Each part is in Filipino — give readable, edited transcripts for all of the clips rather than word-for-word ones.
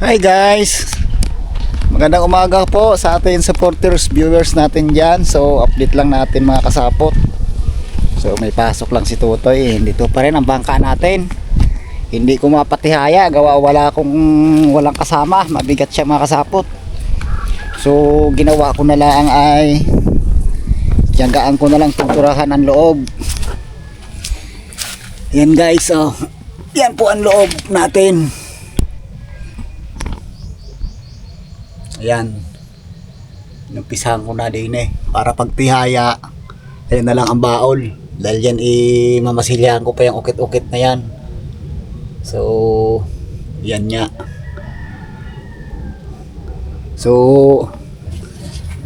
Hi guys! Magandang umaga po sa ating supporters, viewers natin dyan. So update lang natin mga kasapot. So may pasok lang si Tutoy. Hindi to pa rin ang bangka natin. Hindi ko mapatihaya, gawa walang kasama. Mabigat siya mga kasapot. So ginawa ko na lang ay tiyagaan ko na lang pinturahan ang loob. Yan guys, oh. Yan po ang loob natin. Ayan, numpisahan ko na din para pagtihaya ayun na lang ang baol, dahil yan mamasilyahan ko pa yung ukit-ukit na yan. So yan nga, so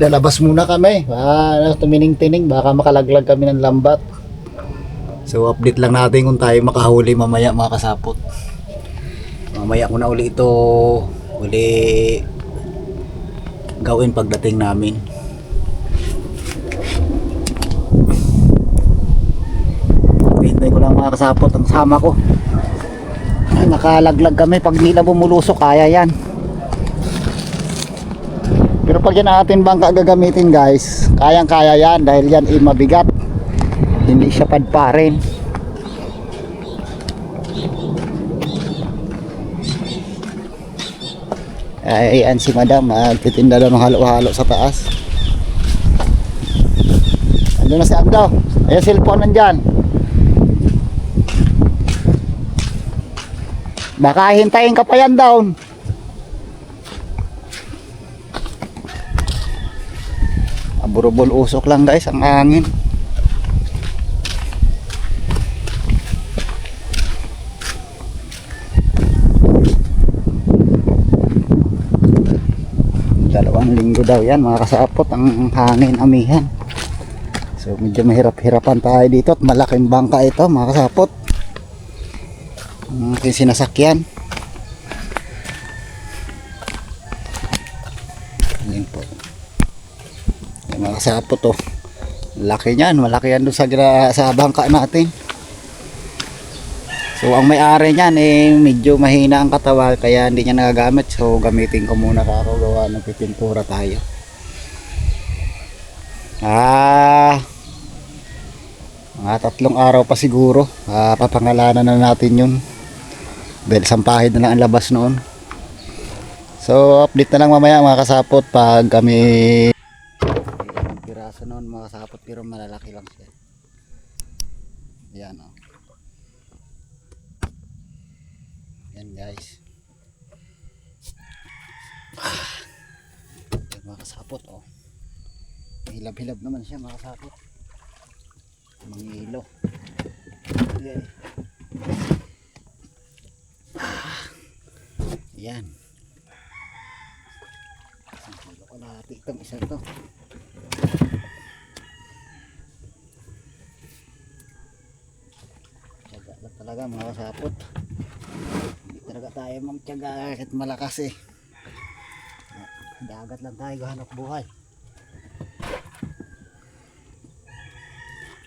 lalabas muna kami para tumining-tining, baka makalaglag kami ng lambat. So update lang natin kung tayo makahuli mamaya mga kasapot. Mamaya ko na uli ito gawin pagdating namin. Hintay ko lang mga kasapot ang sama ko. Nakalaglag kami, pag di na bumulusok kaya yan. Pero pag yan atin bangka gagamitin guys, kayang kaya yan dahil yan mabigat, hindi siya padparin. Ayan si madam, magtitinda daw ng halo-halo sa taas. Ando na si Abdaw. Ayan, cellphone nandyan. Baka hintayin ka pa yan down. Aburubol usok lang guys ang hangin. Dalawang linggo daw yan mga kasapot ang hangin amihan. So medyo mahirap-hirapan tayo dito at malaking bangka ito mga kasapot, ang aking sinasakyan. Ayan po yan mga kasapot, oh. Laki niyan, malaki yan doon sa bangka natin. So ang may-ari niyan medyo mahina ang katawan kaya hindi niya nagagamit. So gamitin ko muna kako, gawa ng pipintura tayo. Mga 3 araw pa siguro. Papangalanan na natin yun. Dahil sampahid na lang ang labas noon. So update na lang mamaya mga kasapot pag kami piraso noon mga kasapot, pero malalaki lang siya. Yan, oh. Yan guys, yan mga kasapot, oh. Hilab-hilab naman siya mga kasapot, mangilo. Okay. Yan, sangkilo ko natin itong isa to. Tiyaga lang talaga mga kasapot. Talaga tayo magtiyaga kahit malakas dagat lang tayo hanap buhay.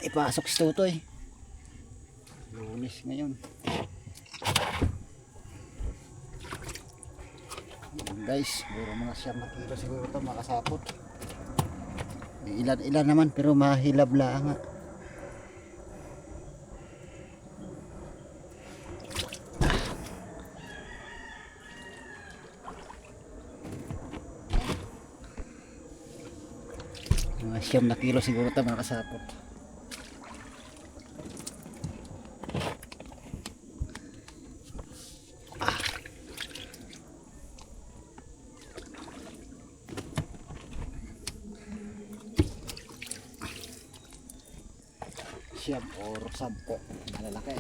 Ipasok si Tutoy, Lunes ngayon. Guys, siguro mga 7 kilo siguro ito mga kasapot. Ilan naman pero mahilab lang nga. Mga 7 kilo siguro ito mga kasapot. Siyam or 10 malalaki.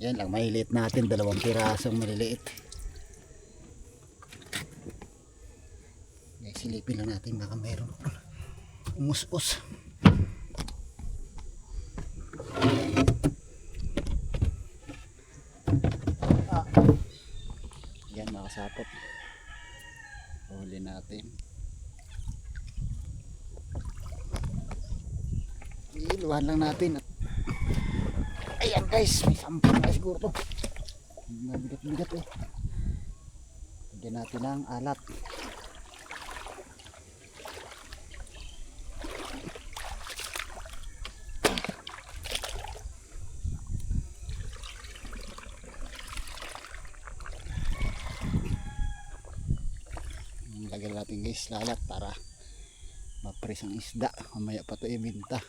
Yan lang maliliit natin, 2 pirasong maliliit. Silipin lang natin baka mayroon umus-us. Yan mga kasapot, huli natin. Iluhan lang natin. Ayan guys, may sampang na siguro to. Mabigat-bigat Lagyan natin ng alat. Lagyan natin guys lalat para mapres ang isda. Mamaya pa ito ibinta.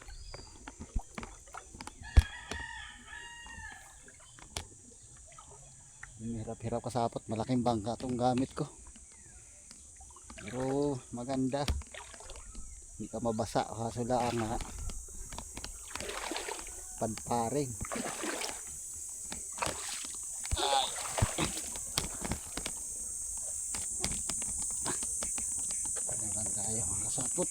Hirap-hirap kasapot. Malaking bangka itong gamit ko. Pero maganda. Hindi ka mabasa. Kaso lang padparing. Meron tayo mga kasapot.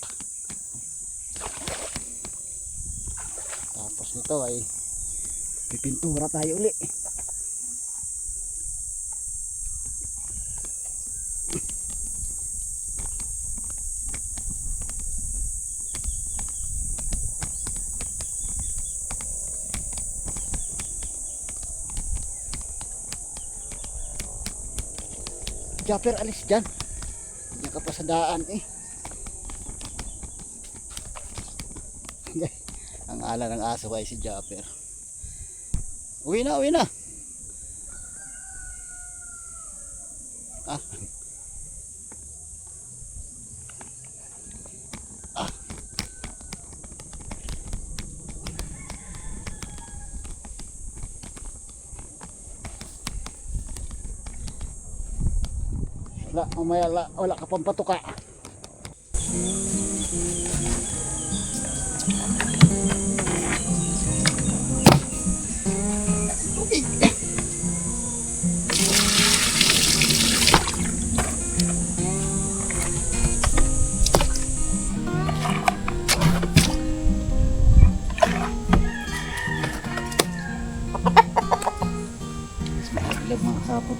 Tapos nito ay pipintura tayo uli. Japper, alis dyan. Hindi ka pa sa daan eh. Ang ala ng aso ay si Japper. Uwi na, uwi na. Ah. Ah. Wala, mamaya wala ka pang patuka. Ilag mga sapot.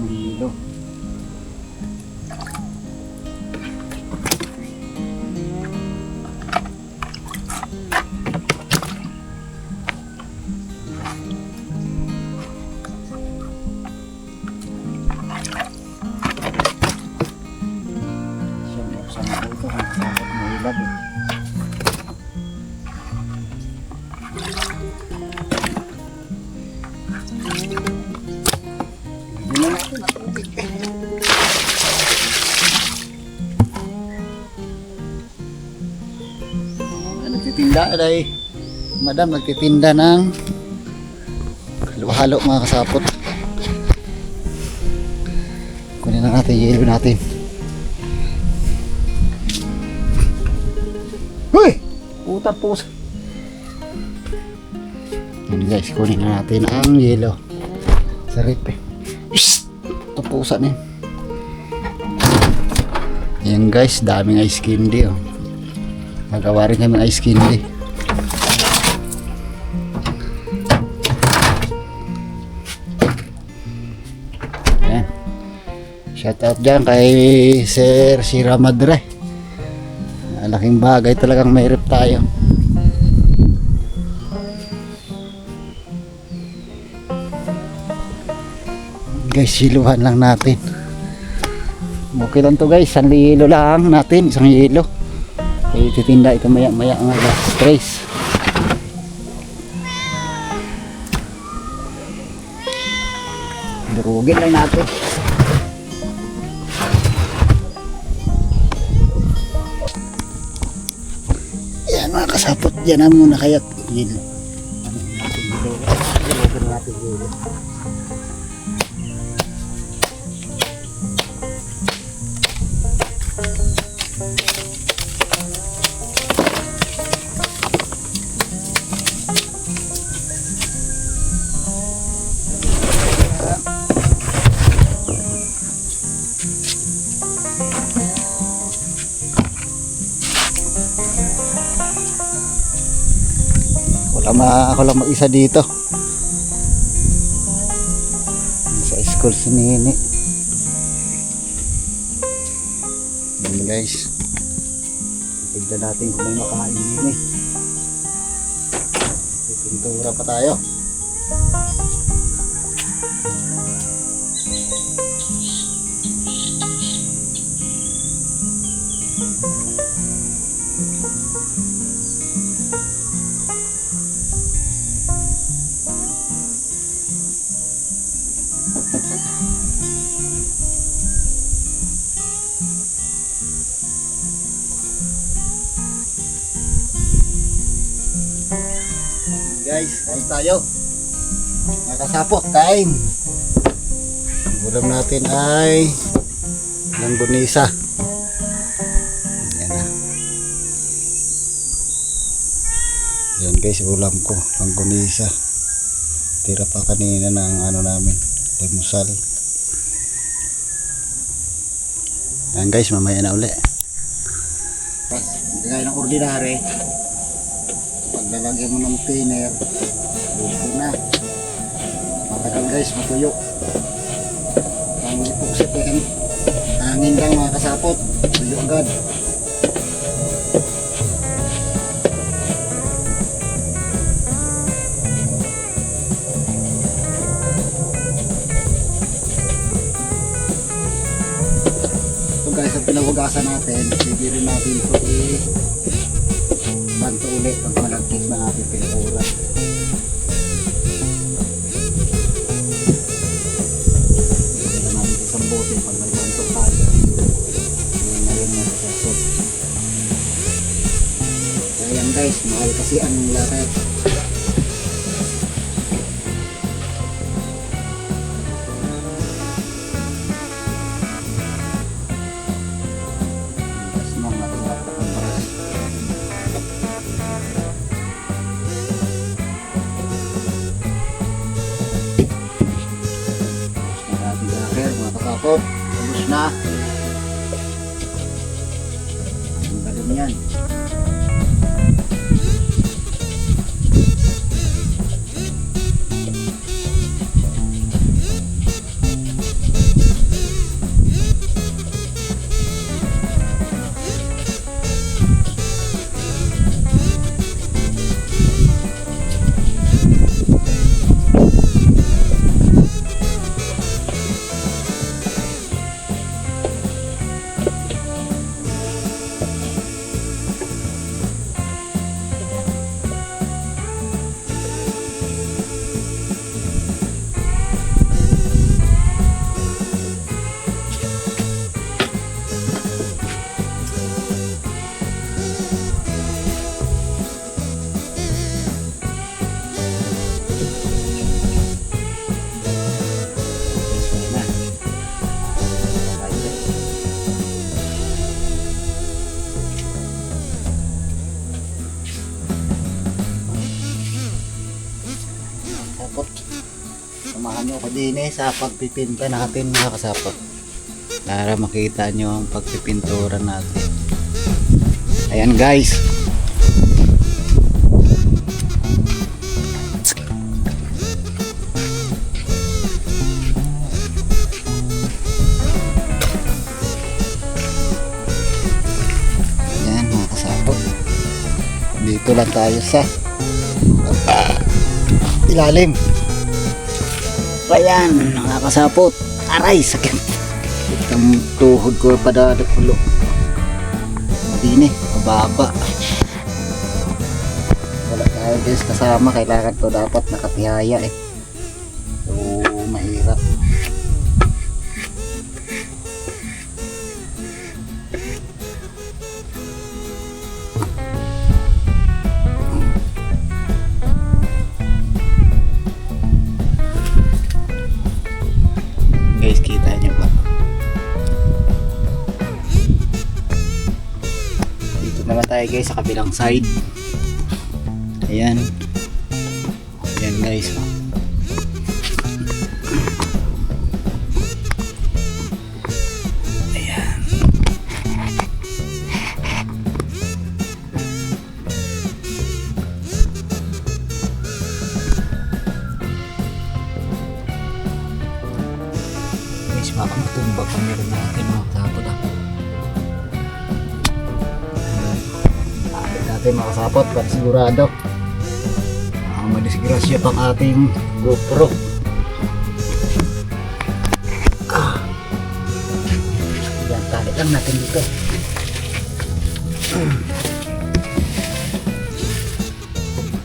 Mahilo. Nagtitinda ay madam, nagtitinda ng halo-halo mga kasapot. Kunin na natin yung yelo natin. Uy! Puta pusa. Yan guys, kunin na natin ang yelo sa rip eh. Ito pusa na yun. Yan guys, daming ice candy oh. Magawa rin kami ng ice candy. Ayan. Shout out dyan kay Sir Sira Madre. Laking bagay talagang may rip tayo. Guys, siluhan lang natin. Okay lang to guys, 1 hilo lang natin, 1 hilo. Kaya titinda ito maya maya ang last trace. Durugin lang natin. Yan mga kasapot, dyan na muna kaya hilo. Durugin natin hilo. Ako lang mag-isa dito sa school si Nini. Yan guys, tignan natin kung may makain din eh. Pintura pa tayo. Guys, kain tayo. Nakasapot, kain. Ulam natin ay langgonisa. Yan na. Yan guys, ulam ko, langgonisa. Tira pa kanina ng ano namin, almusal. Yan guys, mamaya na uli. Gaya ng ordinary, paglalagyan mo ng thinner, buko na. Matagal guys, matuyo. Ang ipugsitin, hangin lang mga kasapot, tuyo agad. Ito guys, ang pinahugasan natin, sige rin natin ito banto ulit pag malagkit na ating pinakura. Ito natin isang bote pag may banto tayo. Ngayon na rin mga kasapot. Kaya yan guys, mahal kasi ang lahat. Tapos, ubos na. Ang galing yan. Samahan nyo ko din sa pagpipinta natin mga kasapot para makita nyo ang pagpipintura natin. Ayan guys, ayan mga kasapot, dito lang tayo sa ilalim. Ayan, nakakasapot. Aray, sakit. Itang tuhod ko padadapulo. Madini, mababa. Wala tayo guys kasama. Kailangan to dapat nakatihaya eh. So, mahirap. Guys, kita nyo ba? Dito naman tayo guys sa kabilang side. Ayan. Ayan guys. Ayan. Guys, baka matumbag kami rin natin mga kasapot ah. Atin natin mga kasapot para sigurado madisgrasya pang ating GoPro. Yan, talit lang natin dito.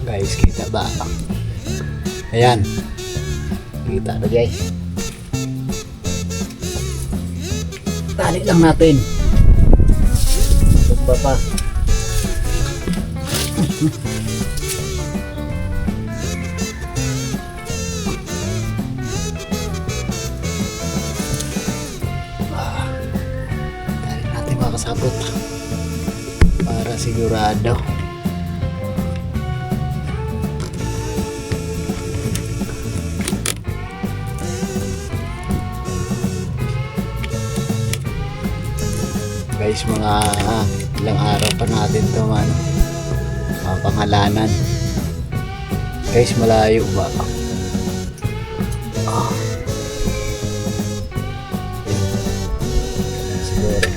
Guys, kita ba? Ayan, kita na guys. Tali lang natin. Tumba pa. sigurado. Guys, mga ilang araw pa natin ito pangalanan. Guys, malayo ba? Siguro.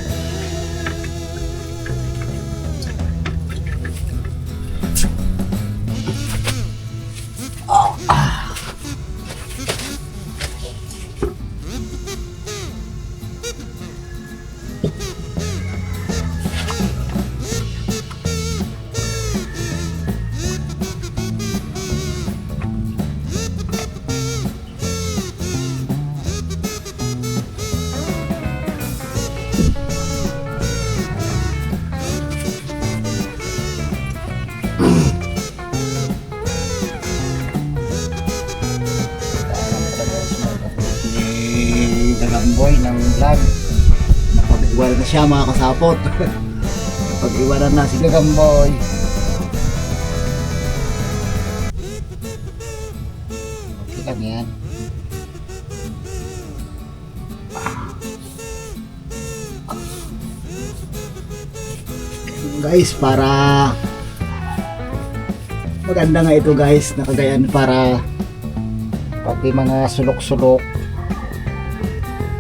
Boy ng vlog, napag-iwanan na siya mga kasapot. Napag-iwanan na si Gagamboy. Okay lang yan. Guys, para maganda nga ito guys, nakagayan para pati mga sulok-sulok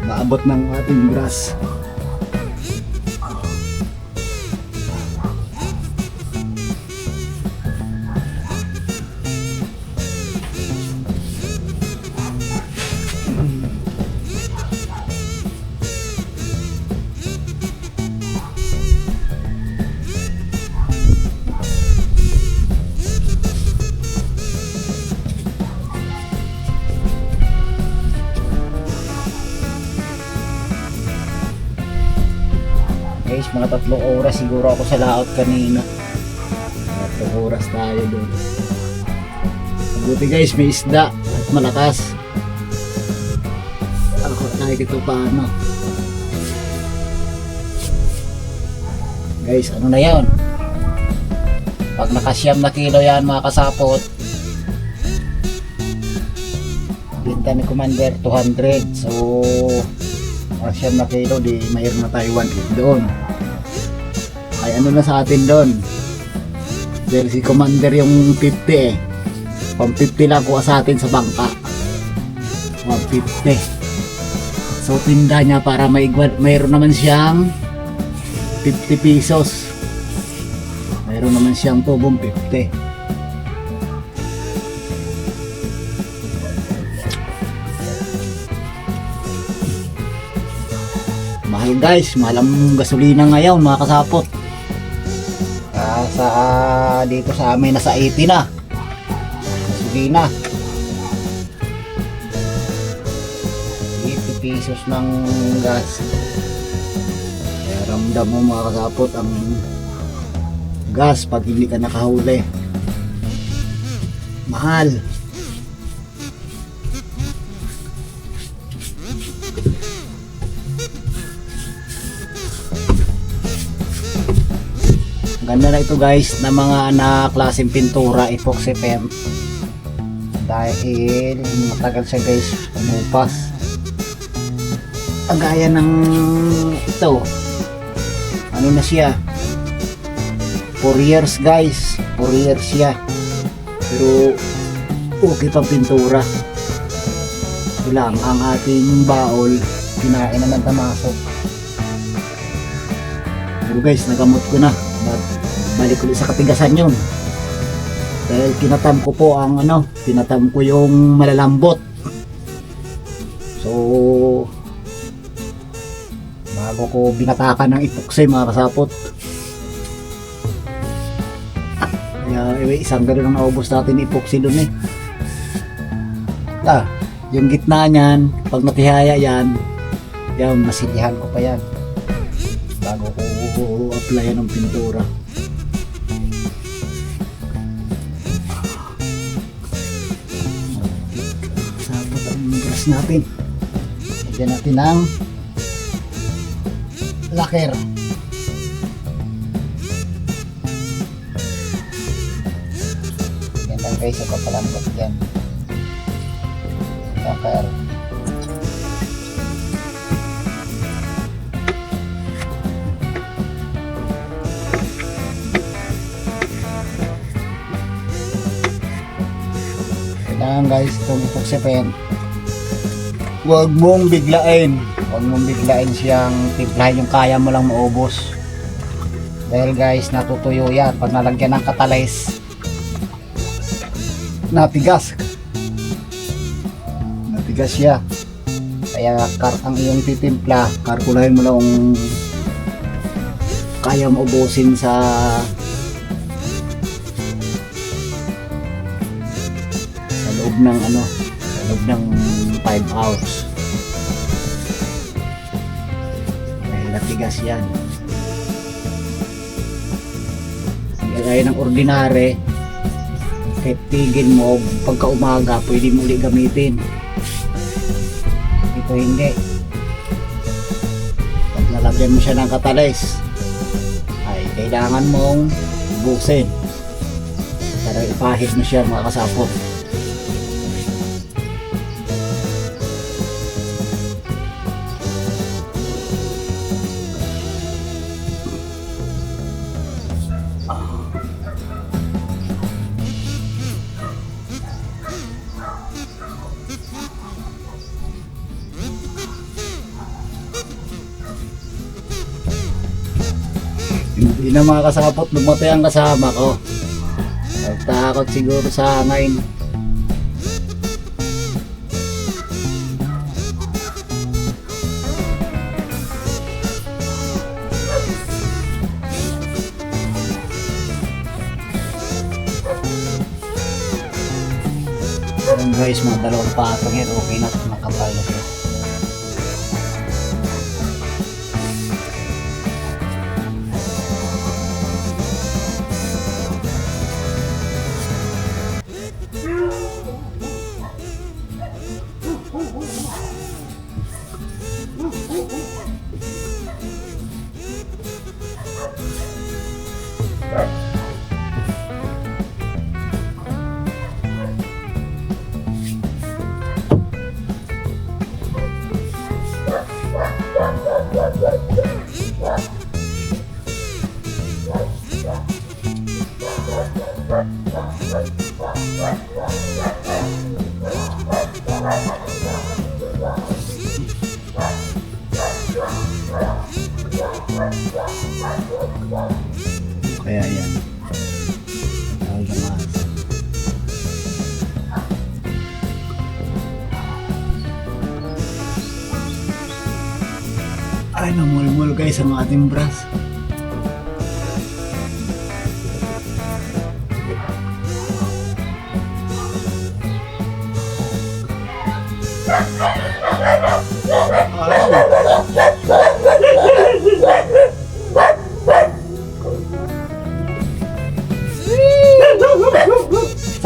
naabot ng ating grass. Guys, mga 3 oras siguro ako sa laot kanina. 3 oras tayo doon. Mabuti guys, may isda at malakas. Ako nakikita paano. Guys, ano na yan? Pag nakasyam na kilo yan mga kasapot, binta ni Commander 200. So nakasyam na kilo, di mayroon na tayo 1.8 doon. Ay ano na sa atin doon, dahil si Commander yung 50 eh, pang 50 lang kuha sa atin sa bangka, 150. So tinda niya para mayroon naman siyang 50 pesos, mayroon naman siyang tubong 50. Mahal guys, mahal ang gasolina ngayon mga kasapot. Dito sa amin nasa 80 na gasolina, 80 pesos ng gas. Kaya ramdam mo mga kasapot ang gas pag hindi ka nakahuli, mahal. Ganda na ito guys na mga klaseng pintura, epoxy paint, dahil matagal siya guys umupas. Ang gaya ng ito, ano na siya, 4 years guys, 4 years siya, pero okay pang pintura. Ito lang ang ating baol, kinain na ng tamasok. Pero guys, nagamot ko na, balik ulit sa katigasan yun, dahil tinatam ko po ang tinatam ko yung malalambot. So bago ko binatakan ng epoxy mga kasapot, kaya isang gano'n ang naubos natin epoxy dun eh. Yung gitna niyan, pag natihaya yan, masilihan ko pa yan bago ko applyan ng pintura. Sabot ang grass natin, lagyan natin ng lacquer. Okay, so papalambot yan. Kapar. Kailangan guys, itong ipoksipin. Huwag mong biglain. Huwag mong biglain siyang timplahin yung kaya mo lang maubos. Dahil guys, natutuyo yan. Pag nalagyan ng katalis, natigas siya. Kaya ang iyong titimpla, kalkulahin mo lang kung kaya mo ubusin sa loob ng sa loob ng 5 hours. Dahil natigas yan. Gaya ng ordinary, kahit tigil mo pagka umaga pwede mo ulit gamitin. Ito hindi. Pag nalagyan mo siya ng katalis ay kailangan mong ubusin para ipahid mo siya mga kasapot. Hindi na mga kasapot, lumatay ang kasama ko. Nagtakot siguro sa hangin. Ayan guys, mga dalawang patong yan, okay na, nakapal na siya. Kaya yan. Ay, namulmul guys ang ating brass.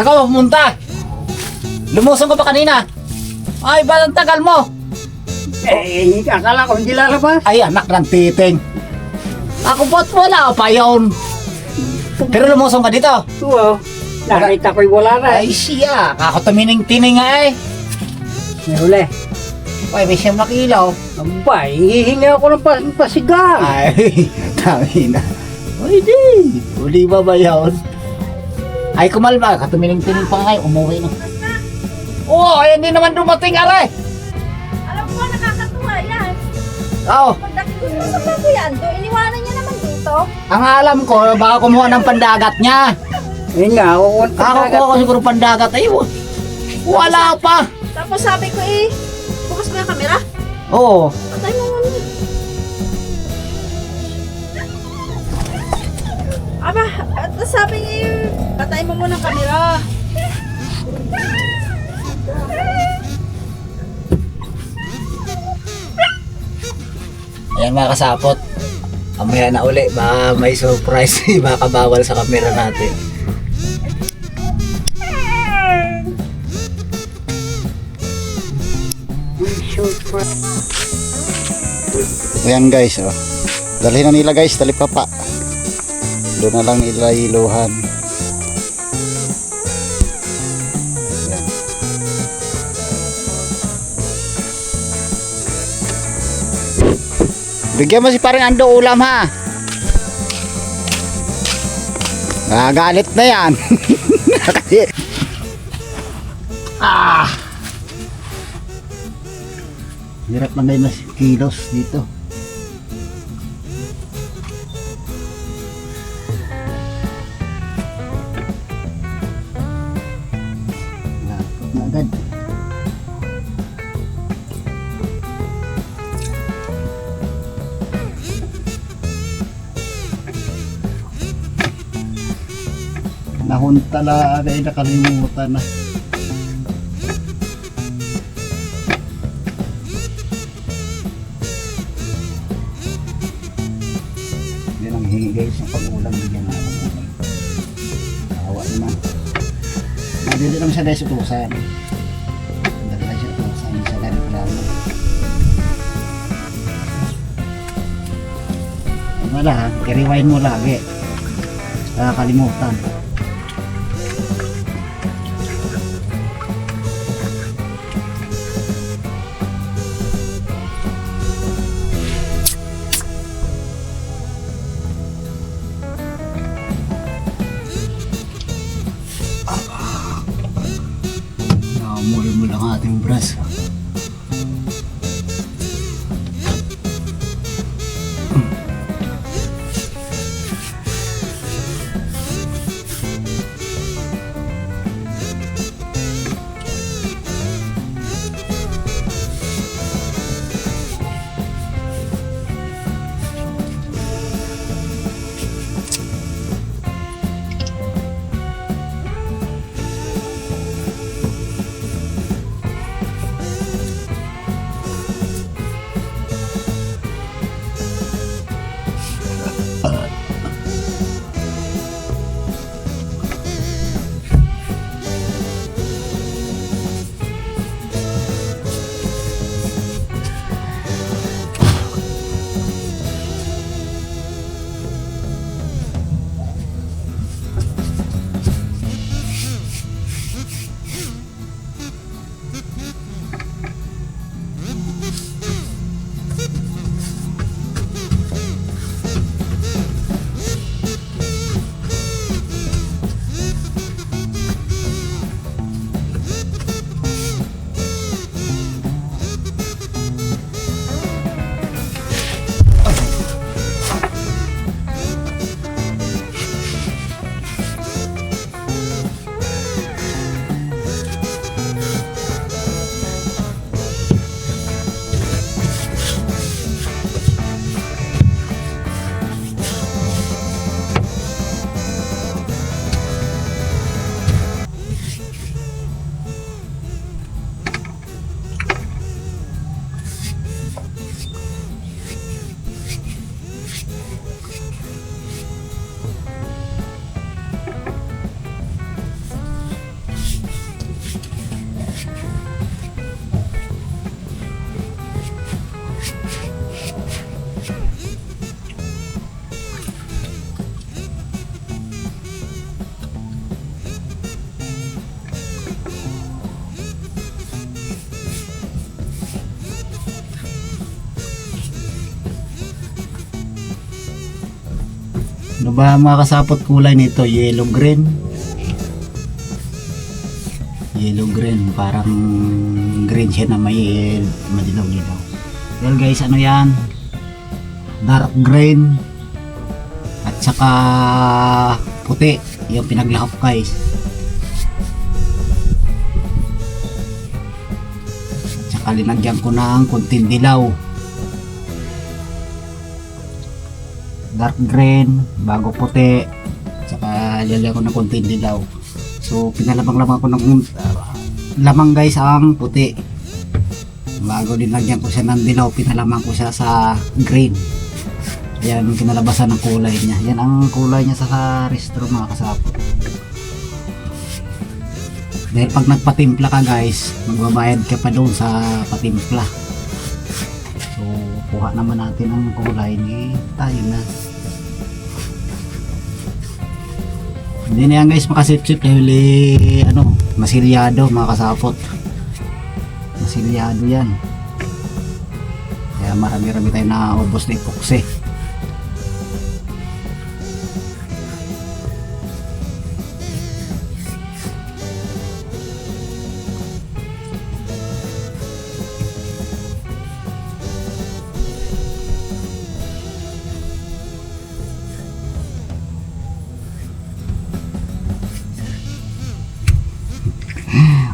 Saan ka pumunta? Lumusong ka pa kanina? Ay, ba't ang tagal mo? Eh, akala ko hindi lalabas. Ay, anak ng titing. Ako ba't wala pa yun? Pero lumusong ka dito? Oo, nakita ko'y wala na. Ay, siya. Ako tumining-tining nga eh. May huli. Ay, may siyang makilaw. Aba, hihingi ako ng pasigang. Ay, dami na. Ay, di. Uli ba ba yun? Ay, kumalma. Katumining-tining pa nga. Umuwi na. Oo, ay, hindi naman dumating, are. Alam mo, nakakatuwa yan. Oo. Pagdating ko sa bago yan, iniwanan niya naman dito. Ang alam ko, baka kumuha ng pandagat niya. Yun nga, Ako ko siguro pandagat. Ay, wala pa. Tapos sabi ko bukas mo yung kamera? Oo. Patay mo muna. Aba, at sabi niya patay mo muna ang kamera. Ayan mga kasapot. Mamaya na uli. Baka may surprise. Baka bawal sa camera natin. Ayan guys. Oh. Dalhin na nila guys. Talip pa. Doon na lang nila iluhan. Bigyan mo si parang Ando ulam ha. Galit na yan. Kasi hirap man na kilos dito. Lapot na agad. Nahunta na ay nakalimutan na. Yan ang hingi guys ng pag-ulam, bigyan na ako. Nakawa naman. Madali naman siya guys utusan. Madali lang siya utusan sa ganit lang. Wala ha, i-rewind mo lagi. Nakakalimutan. Nakamuli mo lang ating brush. Ano ba mga kasapot kulay nito? Yellow green. Yellow green. Parang green siya na may madilaw-dilaw. Well guys, ano yan? Dark green. At saka puti. Yung pinaglahap guys. At saka linagyan ko ng kunting dilaw. Dark green, bago puti, saka lalagyan ko ng konting dilaw. So pinalabang-labang ko ng lamang guys ang puti. Bago dinagyan ko siya ng dilaw, pinalamang ko siya sa green. Yan ang kinalabasan ng kulay niya. Yan ang kulay niya sa restro mga kasapot. Dahil pag nagpatimpla ka guys, magbabayad ka pa doon sa patimpla. So kuha naman natin ang kulay ni tayo na. Hindi na yan guys makasip-sip dahil ano, masilyado mga kasapot. Masilyado yan. Kaya Kaya marami-rami tayo naubos na epoxy.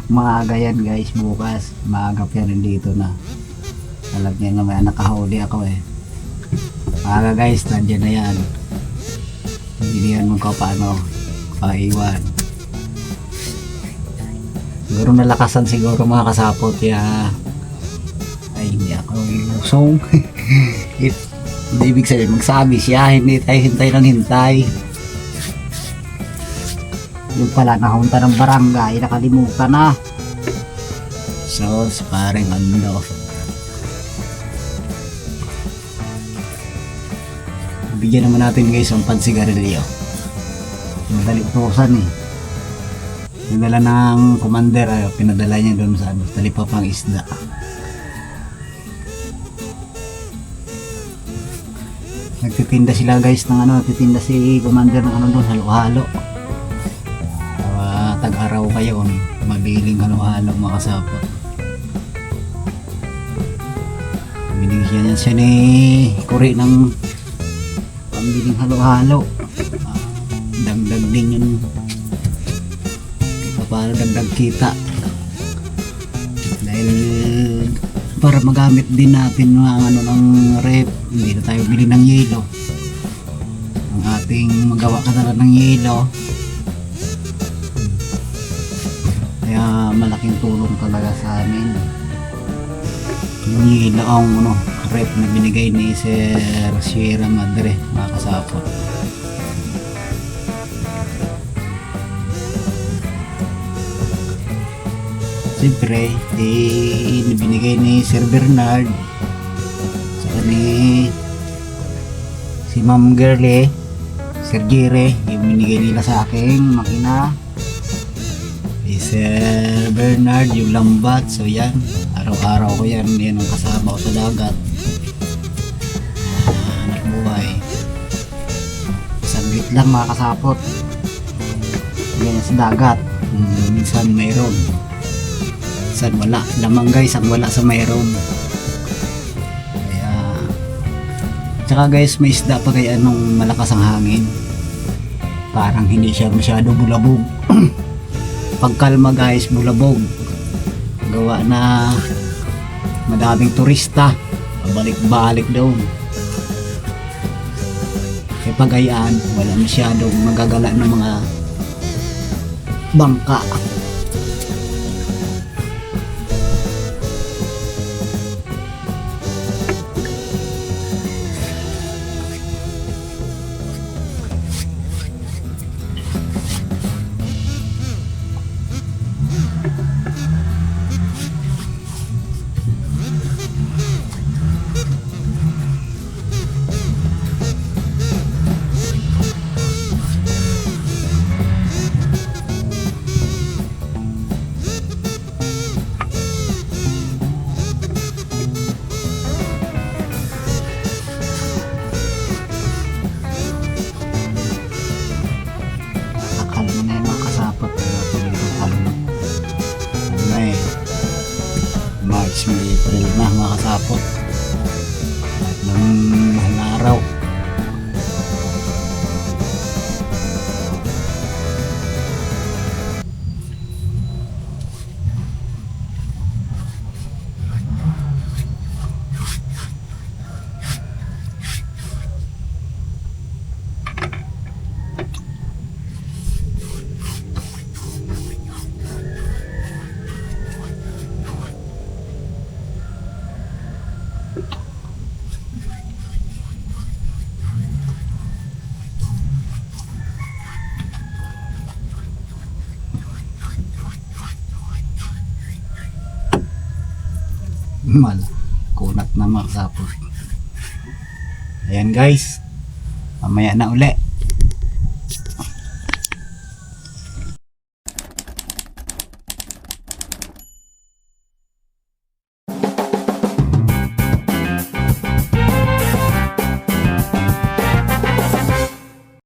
Maaga yan guys, bukas maaga pa rin dito na. Alam niya na may nakahuli ako eh. Maaga guys, nandiyan na yan. Hindi niyan mo paano paiwan. Siguro nalakasan siguro mga kasapot, kaya ay hindi ako ilusong. Hindi ibig sabihin magsabi siya, hindi tayo hintay ng hintay. Yung pala nakahunta ng barangay, nakalimutan na. So, parang ano. Bigyan naman natin guys ang pansigarilyo. Madali utusan eh. Pinadala ng commander, pinadala niya doon sa talipapang isda. Nagtitinda sila guys ng ano, nagtitinda si commander ng ano doon, halo-halo. Tag-araw kayo, mabiling halo-halo mga kasapot. Binigyan niya siya ni Kuri ng pambiling halo-halo. Dagdag din yun. Para dagdag kita. Dahil para magamit din natin ng ano ng rep, hindi na tayo bili ng yelo. Ang ating magawa ka talaga ng yelo. Kaya malaking tulong talaga sa amin yung ilaong ano, rep na binigay ni Sir Sierra Madre mga kasapot. Siyempre binigay ni Sir Bernard saka ni si Ma'am Girlie, Sir Jire, yung binigay nila sa aking makina. Sir Bernard yung lambat, so yan araw-araw ko yan ang kasama ko sa dagat. Anak buhay, saglit lang mga kasapot yan sa dagat. Minsan mayroon, minsan wala, lamang guys ang wala sa mayroon. Kaya tsaka guys may isda pa kaya nung malakas ang hangin, parang hindi siya masyado bulabog. Pagkalma guys, bulabog. Gawa na madaming turista, balik-balik daw. Kaya pagayaan, wala masyadong magagala ng mga bangka. March, May, April na mga kasapot. At ng mahal na araw. Kunat na mga kasapot. Ayan guys, mamaya na uli.